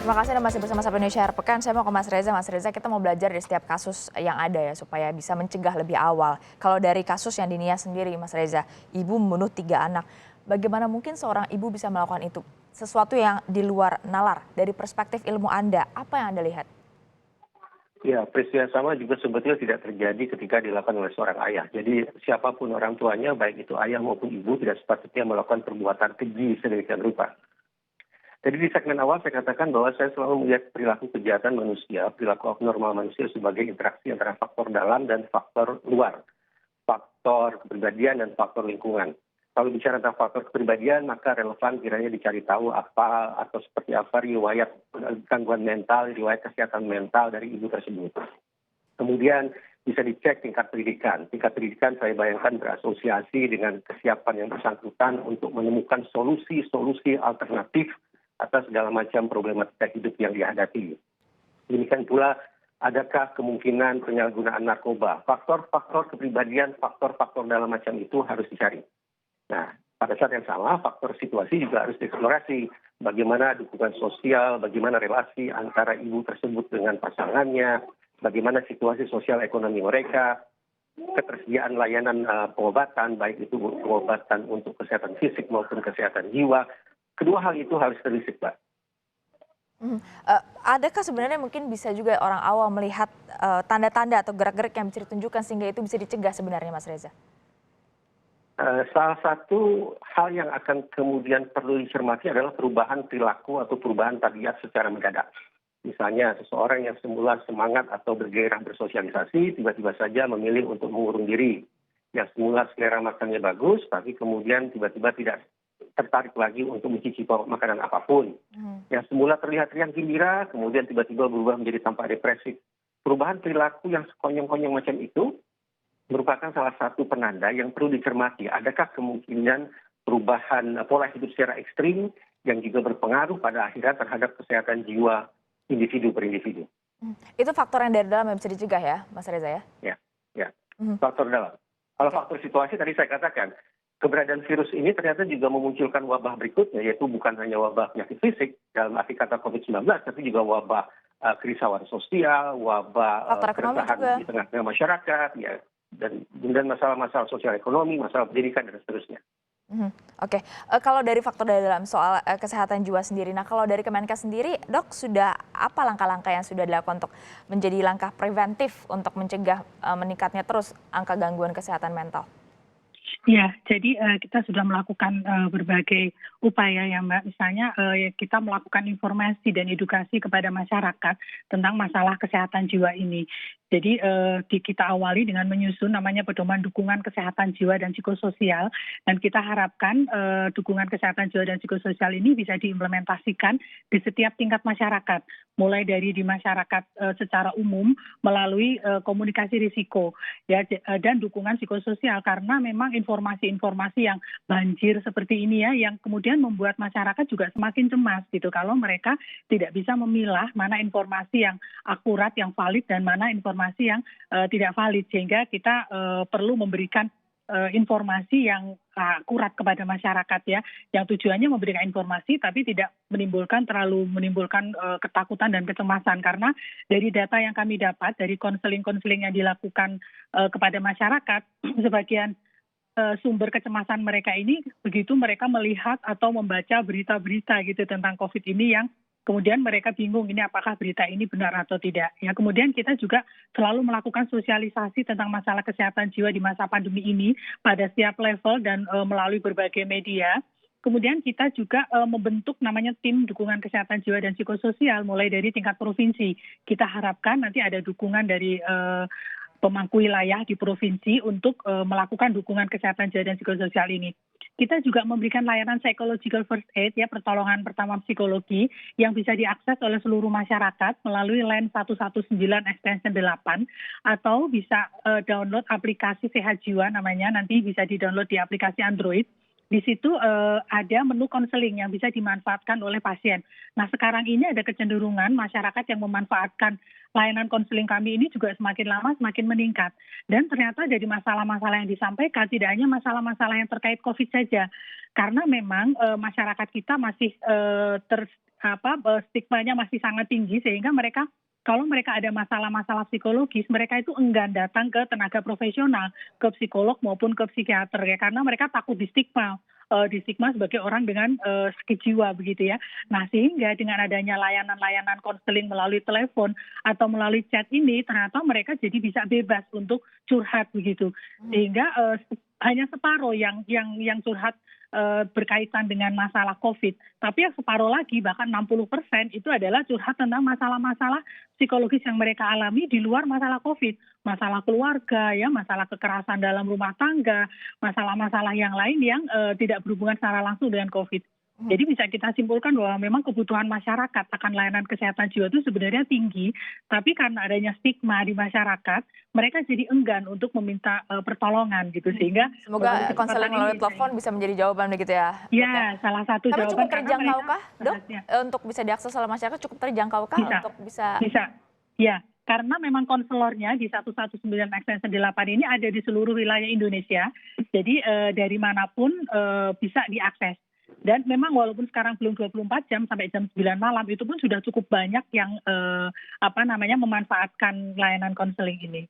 Terima kasih Anda masih bersama Sapa Indonesia Akhir Pekan. Saya mau ke Mas Reza. Mas Reza, kita mau belajar dari setiap kasus yang ada ya supaya bisa mencegah lebih awal. Kalau dari kasus yang di Nia sendiri, Mas Reza, ibu membunuh 3 anak. Bagaimana mungkin seorang ibu bisa melakukan itu? Sesuatu yang di luar nalar. Dari perspektif ilmu Anda, apa yang Anda lihat? Ya, peristiwa yang sama juga sebetulnya tidak terjadi ketika dilakukan oleh seorang ayah. Jadi siapapun orang tuanya, baik itu ayah maupun ibu, tidak sepatutnya melakukan perbuatan keji sedemikian rupa. Jadi di segmen awal saya katakan bahwa saya selalu melihat perilaku kejahatan manusia, perilaku abnormal manusia sebagai interaksi antara faktor dalam dan faktor luar. Faktor kepribadian dan faktor lingkungan. Kalau bicara tentang faktor kepribadian, maka relevan kiranya dicari tahu apa atau seperti apa riwayat gangguan mental, riwayat kesehatan mental dari ibu tersebut. Kemudian bisa dicek tingkat pendidikan. Tingkat pendidikan saya bayangkan berasosiasi dengan kesiapan yang bersangkutan untuk menemukan solusi-solusi alternatif atas segala macam problematika hidup yang dihadapi. Demikian pula, adakah kemungkinan penyalahgunaan narkoba? Faktor-faktor kepribadian, faktor-faktor dalam macam itu harus dicari. Nah, pada saat yang sama, faktor situasi juga harus dieksplorasi. Bagaimana dukungan sosial, bagaimana relasi antara ibu tersebut dengan pasangannya, bagaimana situasi sosial ekonomi mereka, ketersediaan layanan pengobatan, baik itu pengobatan untuk kesehatan fisik maupun kesehatan jiwa. Kedua hal itu harus terisik, Pak. Adakah sebenarnya mungkin bisa juga orang awam melihat tanda-tanda atau gerak-gerik yang bisa ditunjukkan sehingga itu bisa dicegah sebenarnya, Mas Reza? Salah satu hal yang akan kemudian perlu dicermati adalah perubahan perilaku atau perubahan tabiat secara mendadak. Misalnya seseorang yang semula semangat atau bergairah bersosialisasi, tiba-tiba saja memilih untuk mengurung diri. Yang semula selera makannya bagus, tapi kemudian tiba-tiba tidak tertarik lagi untuk mencicipi makanan apapun. Yang semula terlihat riang gembira, kemudian tiba-tiba berubah menjadi tampak depresif. Perubahan perilaku yang sekonyong-konyong macam itu merupakan salah satu penanda yang perlu dicermati. Adakah kemungkinan perubahan pola hidup secara ekstrim yang juga berpengaruh pada akhirnya terhadap kesehatan jiwa individu per individu? Itu faktor yang dari dalam yang bisa dicegah ya, Mas Reza ya? Ya. Faktor dalam. Kalau faktor situasi tadi saya katakan, keberadaan virus ini ternyata juga memunculkan wabah berikutnya, yaitu bukan hanya wabah penyakit fisik dalam arti kata COVID-19, tapi juga wabah kerisauan sosial, wabah Faktor ekonomi keresahan juga. di tengah-tengah masyarakat, ya, dan masalah-masalah sosial ekonomi, masalah pendidikan dan seterusnya. Oke, kalau dari faktor dari dalam soal kesehatan jiwa sendiri, nah kalau dari Kemenkes sendiri, Dok, sudah apa langkah-langkah yang sudah dilakukan untuk menjadi langkah preventif untuk mencegah meningkatnya terus angka gangguan kesehatan mental? Ya, jadi kita sudah melakukan berbagai upaya ya Mbak. Misalnya kita melakukan informasi dan edukasi kepada masyarakat tentang masalah kesehatan jiwa ini. Jadi kita awali dengan menyusun namanya pedoman dukungan kesehatan jiwa dan psikososial, dan kita harapkan dukungan kesehatan jiwa dan psikososial ini bisa diimplementasikan di setiap tingkat masyarakat, mulai dari di masyarakat secara umum melalui komunikasi risiko ya, dan dukungan psikososial, karena memang informasi-informasi yang banjir seperti ini ya, yang kemudian membuat masyarakat juga semakin cemas gitu kalau mereka tidak bisa memilah mana informasi yang akurat, yang valid, dan mana informasi yang tidak valid, sehingga kita perlu memberikan informasi yang akurat kepada masyarakat ya, yang tujuannya memberikan informasi tapi tidak menimbulkan ketakutan dan kecemasan, karena dari data yang kami dapat dari konseling-konseling yang dilakukan kepada masyarakat, sebagian sumber kecemasan mereka ini begitu mereka melihat atau membaca berita-berita gitu tentang COVID ini, yang kemudian mereka bingung ini apakah berita ini benar atau tidak. Ya, kemudian kita juga selalu melakukan sosialisasi tentang masalah kesehatan jiwa di masa pandemi ini pada setiap level dan melalui berbagai media. Kemudian kita juga membentuk namanya tim dukungan kesehatan jiwa dan psikososial mulai dari tingkat provinsi. Kita harapkan nanti ada dukungan dari pemangku wilayah di provinsi untuk melakukan dukungan kesehatan jiwa dan psikososial ini. Kita juga memberikan layanan psychological first aid ya, pertolongan pertama psikologi yang bisa diakses oleh seluruh masyarakat melalui line 119 extension 8, atau bisa download aplikasi Sehat Jiwa namanya, nanti bisa di-download di aplikasi Android. Di situ ada menu konseling yang bisa dimanfaatkan oleh pasien. Nah, sekarang ini ada kecenderungan masyarakat yang memanfaatkan layanan konseling kami ini juga semakin lama semakin meningkat. Dan ternyata dari masalah-masalah yang disampaikan tidak hanya masalah-masalah yang terkait COVID saja. karena memang masyarakat kita masih stigmanya masih sangat tinggi, sehingga mereka kalau mereka ada masalah-masalah psikologis, mereka itu enggan datang ke tenaga profesional, ke psikolog maupun ke psikiater ya, karena mereka takut distigma sebagai orang dengan sakit jiwa begitu ya. Nah, sehingga dengan adanya layanan-layanan konseling melalui telepon atau melalui chat ini, ternyata mereka jadi bisa bebas untuk curhat begitu. Sehingga hanya separuh yang curhat berkaitan dengan masalah COVID. Tapi yang separuh lagi, bahkan 60% itu adalah curhat tentang masalah-masalah psikologis yang mereka alami di luar masalah COVID. Masalah keluarga, ya, masalah kekerasan dalam rumah tangga, masalah-masalah yang lain yang tidak berhubungan secara langsung dengan COVID. Jadi bisa kita simpulkan bahwa memang kebutuhan masyarakat akan layanan kesehatan jiwa itu sebenarnya tinggi, tapi karena adanya stigma di masyarakat, mereka jadi enggan untuk meminta pertolongan gitu, sehingga Semoga konseling melalui telepon bisa menjadi jawaban begitu ya. Ya, salah satu Tapi jawaban. cukup terjangkaukah, Dok? Mereka, Untuk bisa diakses oleh masyarakat cukup terjangkaukah untuk bisa? Ya, karena memang konselornya di 119 Extension 8 ini ada di seluruh wilayah Indonesia, jadi dari manapun bisa diakses. Dan memang walaupun sekarang belum 24 jam sampai jam 9 malam, itu pun sudah cukup banyak yang memanfaatkan layanan konseling ini.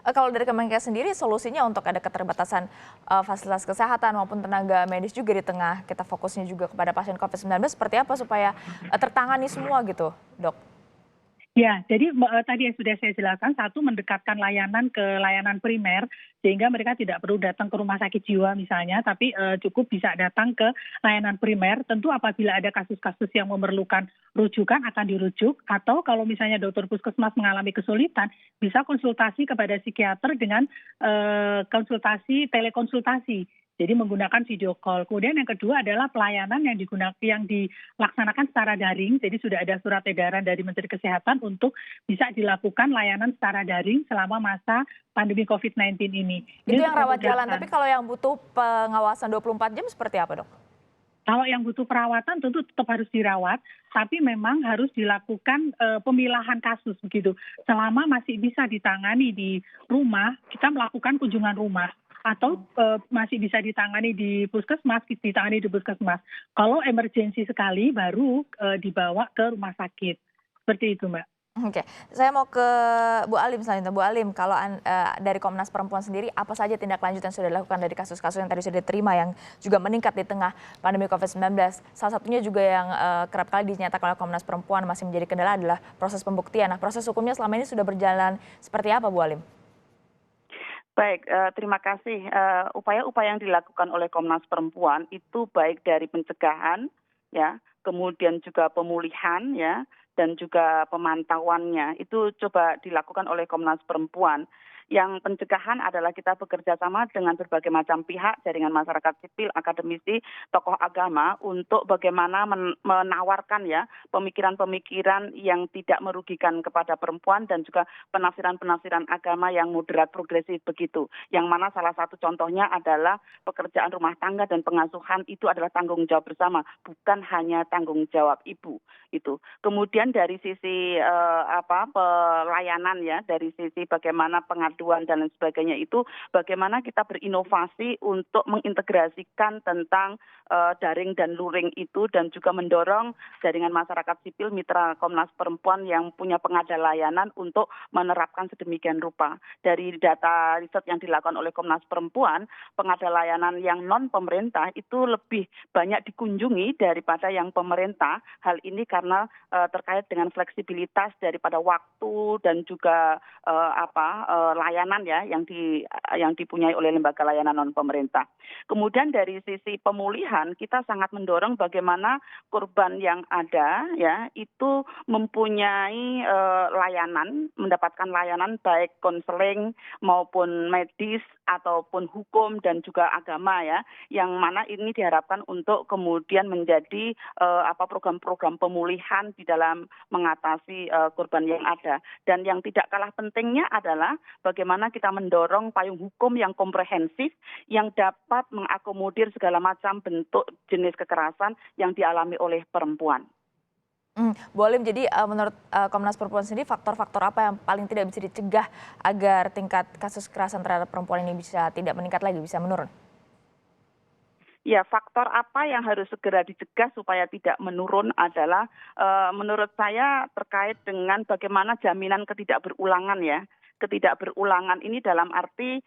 Kalau dari Kemenkes sendiri, solusinya untuk ada keterbatasan fasilitas kesehatan maupun tenaga medis juga di tengah kita fokusnya juga kepada pasien COVID-19, seperti apa supaya tertangani semua gitu, Dok? Ya, jadi tadi yang sudah saya jelaskan, satu mendekatkan layanan ke layanan primer, sehingga mereka tidak perlu datang ke rumah sakit jiwa misalnya, tapi cukup bisa datang ke layanan primer. Tentu apabila ada kasus-kasus yang memerlukan rujukan akan dirujuk, atau kalau misalnya dokter puskesmas mengalami kesulitan, bisa konsultasi kepada psikiater dengan telekonsultasi. Jadi menggunakan video call. Kemudian yang kedua adalah pelayanan yang dilaksanakan secara daring. Jadi sudah ada surat edaran dari Menteri Kesehatan untuk bisa dilakukan layanan secara daring selama masa pandemi COVID-19 ini. Itu yang rawat jalan, tapi kalau yang butuh pengawasan 24 jam seperti apa, Dok? Kalau yang butuh perawatan tentu tetap harus dirawat, tapi memang harus dilakukan pemilahan kasus begitu. Selama masih bisa ditangani di rumah, kita melakukan kunjungan rumah. Atau masih bisa ditangani di puskesmas, Kalau emergensi sekali baru dibawa ke rumah sakit. Seperti itu, Mbak. Oke, saya mau ke Bu Alim selanjutnya. Bu Alim, kalau dari Komnas Perempuan sendiri, apa saja tindak lanjut yang sudah dilakukan dari kasus-kasus yang tadi sudah diterima yang juga meningkat di tengah pandemi COVID-19? Salah satunya juga yang kerap kali dinyatakan oleh Komnas Perempuan masih menjadi kendala adalah proses pembuktian. Nah, proses hukumnya selama ini sudah berjalan seperti apa, Bu Alim? Baik, terima kasih. Upaya-upaya yang dilakukan oleh Komnas Perempuan itu baik dari pencegahan, ya, kemudian juga pemulihan, ya, dan juga pemantauannya itu coba dilakukan oleh Komnas Perempuan. Yang pencegahan adalah kita bekerja sama dengan berbagai macam pihak, jaringan masyarakat sipil, akademisi, tokoh agama untuk bagaimana menawarkan ya pemikiran-pemikiran yang tidak merugikan kepada perempuan dan juga penafsiran-penafsiran agama yang moderat progresif begitu. Yang mana salah satu contohnya adalah pekerjaan rumah tangga dan pengasuhan itu adalah tanggung jawab bersama, bukan hanya tanggung jawab ibu itu. Kemudian dari sisi pelayanan ya, dari sisi bagaimana pengaduan dan lain sebagainya itu bagaimana kita berinovasi untuk mengintegrasikan tentang daring dan luring itu dan juga mendorong jaringan masyarakat sipil mitra Komnas Perempuan yang punya pengada layanan untuk menerapkan sedemikian rupa. Dari data riset yang dilakukan oleh Komnas Perempuan, pengada layanan yang non pemerintah itu lebih banyak dikunjungi daripada yang pemerintah. Hal ini karena terkait dengan fleksibilitas daripada waktu dan juga layanan ya yang dipunyai oleh lembaga layanan non pemerintah. Kemudian dari sisi pemulihan kita sangat mendorong bagaimana korban yang ada ya itu mempunyai mendapatkan layanan baik konseling maupun medis ataupun hukum dan juga agama ya, yang mana ini diharapkan untuk kemudian menjadi program-program pemulihan di dalam mengatasi korban yang ada. Dan yang tidak kalah pentingnya adalah bagaimana kita mendorong payung hukum yang komprehensif yang dapat mengakomodir segala macam bentuk jenis kekerasan yang dialami oleh perempuan. Bu Alim, jadi menurut Komnas Perempuan sendiri faktor-faktor apa yang paling tidak bisa dicegah agar tingkat kasus kekerasan terhadap perempuan ini bisa tidak meningkat lagi, bisa menurun? Ya, faktor apa yang harus segera dicegah supaya tidak menurun adalah menurut saya terkait dengan bagaimana jaminan ketidakberulangan ya. Ketidakberulangan ini dalam arti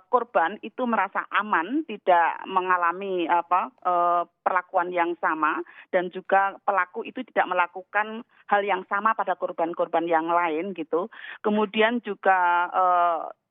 korban itu merasa aman, tidak mengalami perlakuan yang sama, dan juga pelaku itu tidak melakukan hal yang sama pada korban-korban yang lain gitu. Kemudian juga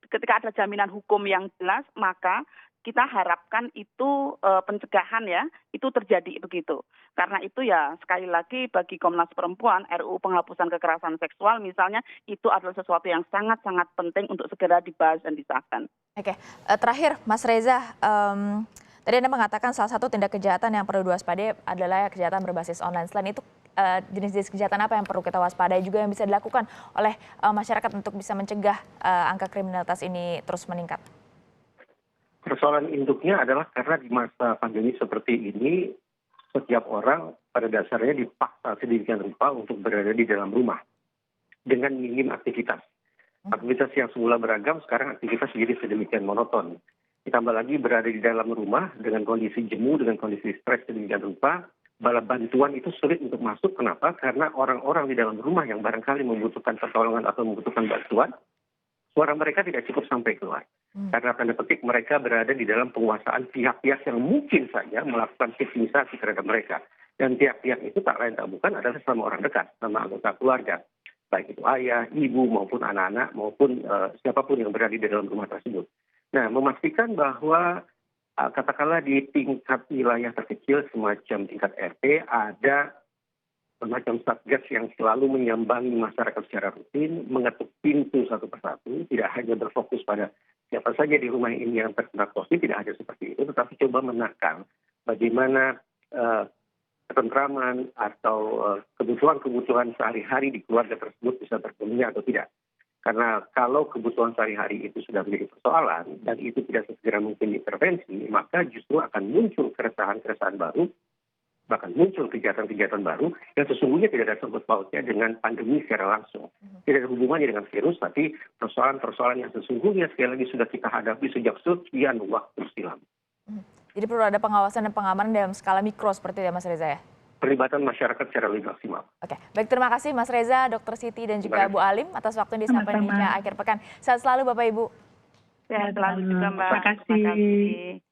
ketika ada jaminan hukum yang jelas, maka kita harapkan itu pencegahan ya, itu terjadi begitu. Karena itu ya sekali lagi bagi Komnas Perempuan, RUU penghapusan kekerasan seksual misalnya, itu adalah sesuatu yang sangat-sangat penting untuk segera dibahas dan disahkan. Oke, terakhir Mas Reza, tadi Anda mengatakan salah satu tindak kejahatan yang perlu diwaspadai adalah kejahatan berbasis online. Selain itu, jenis-jenis kejahatan apa yang perlu kita waspadai juga yang bisa dilakukan oleh masyarakat untuk bisa mencegah angka kriminalitas ini terus meningkat? Persoalan induknya adalah karena di masa pandemi seperti ini, setiap orang pada dasarnya dipaksa sedemikian rupa untuk berada di dalam rumah dengan minim aktivitas. Aktivitas yang semula beragam, sekarang aktivitas jadi sedemikian monoton. Ditambah lagi berada di dalam rumah dengan kondisi jemu, dengan kondisi stres sedemikian rupa, bala bantuan itu sulit untuk masuk. Kenapa? Karena orang-orang di dalam rumah yang barangkali membutuhkan pertolongan atau membutuhkan bantuan, suara mereka tidak cukup sampai keluar. Karena tanda petik mereka berada di dalam penguasaan pihak-pihak yang mungkin saja melakukan victimisasi terhadap mereka. Dan pihak-pihak itu tak lain tak bukan adalah sama orang dekat, sama anggota keluarga. Baik itu ayah, ibu, maupun anak-anak, maupun siapapun yang berada di dalam rumah tersebut. Nah, memastikan bahwa katakanlah di tingkat wilayah terkecil semacam tingkat RT ada semacam satgas yang selalu menyambangi masyarakat secara rutin, mengetuk pintu satu persatu, tidak hanya berfokus pada siapa saja di rumah ini yang terkena COVID, tidak hanya seperti itu, tetapi coba menakar bagaimana ketentraman atau kebutuhan-kebutuhan sehari-hari di keluarga tersebut bisa terpenuhi atau tidak. Karena kalau kebutuhan sehari-hari itu sudah menjadi persoalan dan itu tidak segera mungkin diintervensi, maka justru akan muncul keresahan-keresahan baru, bahkan muncul kejahatan-kejahatan baru yang sesungguhnya tidak ada sangkut pautnya dengan pandemi secara langsung. Tidak ada hubungannya dengan virus, tapi persoalan-persoalan yang sesungguhnya sekali lagi sudah kita hadapi sejak sekian waktu silam. Jadi perlu ada pengawasan dan pengamanan dalam skala mikro seperti itu ya Mas Reza ya? Perlibatan masyarakat secara lebih maksimal. Oke, baik, terima kasih Mas Reza, Dr. Siti dan juga Bu Alim atas waktu di Sapa Indonesia akhir pekan. Sehat selalu Bapak Ibu. Sehat selalu juga Mbak. Terima kasih.